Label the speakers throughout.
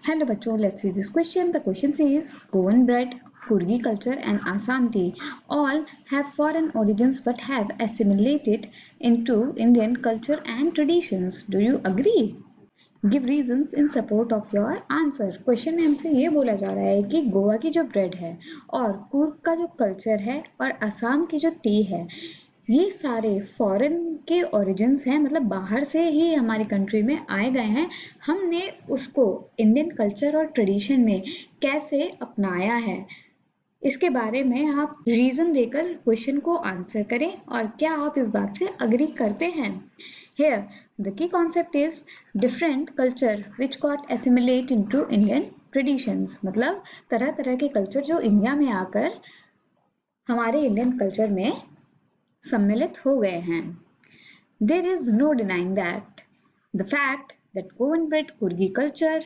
Speaker 1: Hello bachcho, let's see this question. The question says Goan bread, Kurgi culture and Assam tea all have foreign origins but have assimilated into Indian culture and traditions. Do you agree? Give reasons in support of your answer. Question में हमसे ये बोला जा रहा है कि गोवा की जो ब्रेड है और कुर्ग का जो कल्चर है और असम की जो टी है, ये सारे फॉरेन के ओरिजिन्स हैं, मतलब बाहर से ही हमारी कंट्री में आए गए हैं। हमने उसको इंडियन कल्चर और ट्रेडिशन में कैसे अपनाया है, इसके बारे में आप रीजन देकर क्वेश्चन को आंसर करें और क्या आप इस बात से अग्री करते हैं। Here, the key concept is different culture which got assimilate into Indian traditions। मतलब तरह तरह के कल्चर जो इंडिया में आकर हमारे इंडियन कल्चर में सम्मिलित हो गए हैं। There is no denying that the fact that Goan bread, Kurgi culture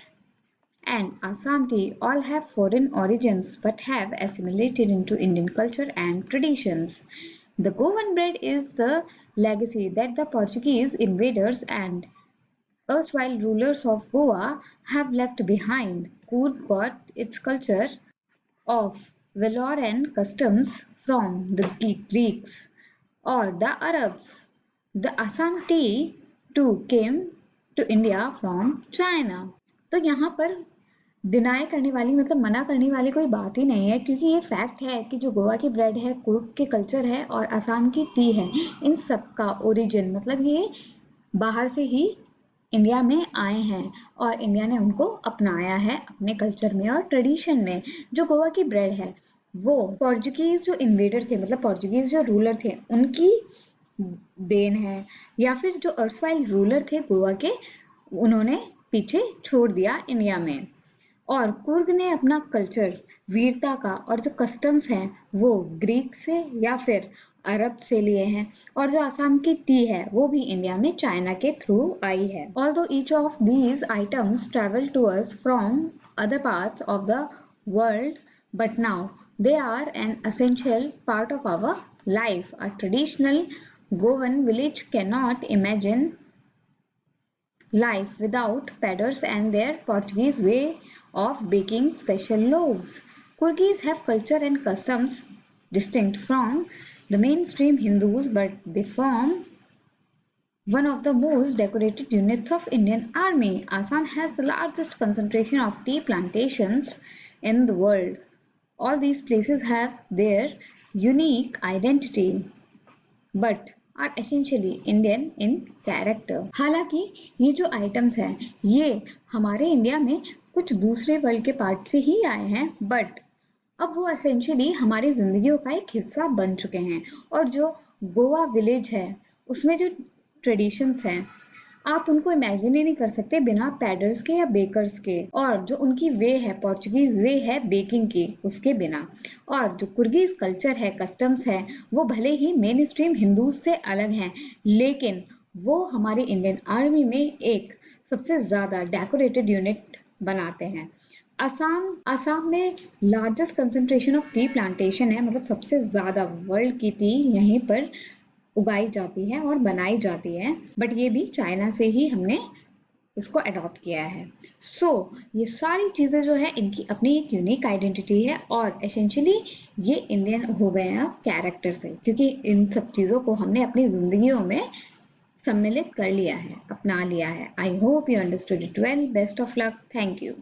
Speaker 1: and Assam tea all have foreign origins but have assimilated into Indian culture and traditions. The Goan bread is the legacy that the Portuguese invaders and erstwhile rulers of Goa have left behind. Coorg got its culture of valor and customs from the Greeks or the Arabs. The Assam tea too came to India from China. तो यहाँ पर deny करने वाली, मतलब मना करने वाली कोई बात ही नहीं है, क्योंकि ये फैक्ट है कि जो गोवा की ब्रेड है, कुर्ग के कल्चर है और असम की टी है, इन सब का ओरिजिन मतलब ये बाहर से ही इंडिया में आए हैं और इंडिया ने उनको अपनाया है अपने कल्चर में और ट्रेडिशन में। जो गोवा की ब्रेड है वो पोर्चुगीज जो इन्वेडर थे, मतलब पोर्चुगीज जो रूलर थे, उनकी देन है, या फिर जो अर्सवाइल रूलर थे गोवा के, उन्होंने पीछे छोड़ दिया इंडिया में। और कुर्ग ने अपना कल्चर, वीरता का और जो कस्टम्स हैं वो ग्रीक से या फिर अरब से लिए हैं। और जो आसाम की टी है वो भी इंडिया में चाइना के थ्रू आई है। Although each of these items travel to us from other parts of the world, but now they are an essential part of our life. A traditional Goan village cannot imagine life without padders and their Portuguese way of baking special loaves. Kurgis have culture and customs distinct from the mainstream Hindus, but they form one of the most decorated units of Indian Army. Assam has the largest concentration of tea plantations in the world. All these places have their unique identity, but are essentially Indian in character। हालांकि ये जो items हैं ये हमारे India में कुछ दूसरे world के पार्ट से ही आए हैं, बट अब वो एसेंशियली हमारी जिंदगियों का एक हिस्सा बन चुके हैं। और जो गोवा विलेज है उसमें जो ट्रेडिशंस हैं, आप उनको इमेजिन ही नहीं कर सकते बिना पैडर्स के या बेकर्स के, और जो उनकी वे है, पोर्चुगीज वे है बेकिंग की, उसके बिना। और जो कुर्गीज कल्चर है, कस्टम्स है, वो भले ही मेन स्ट्रीम हिंदूज से अलग हैं, लेकिन वो हमारी इंडियन आर्मी में एक सबसे ज़्यादा डेकोरेटेड यूनिट बनाते हैं। असम में largest concentration of tea plantation है, मतलब सबसे ज़्यादा वर्ल्ड की टी यहीं पर उगाई जाती है और बनाई जाती है, बट ये भी चाइना से ही हमने इसको अडॉप्ट किया है। ये सारी चीज़ें जो है इनकी अपनी एक यूनिक आइडेंटिटी है और एसेंशियली ये इंडियन हो गए हैं कैरेक्टर से, क्योंकि इन सब चीज़ों को हमने अपनी जिंदगियों में सम्मिलित कर लिया है, अपना लिया है। I hope you understood it well. Best of luck. Thank you.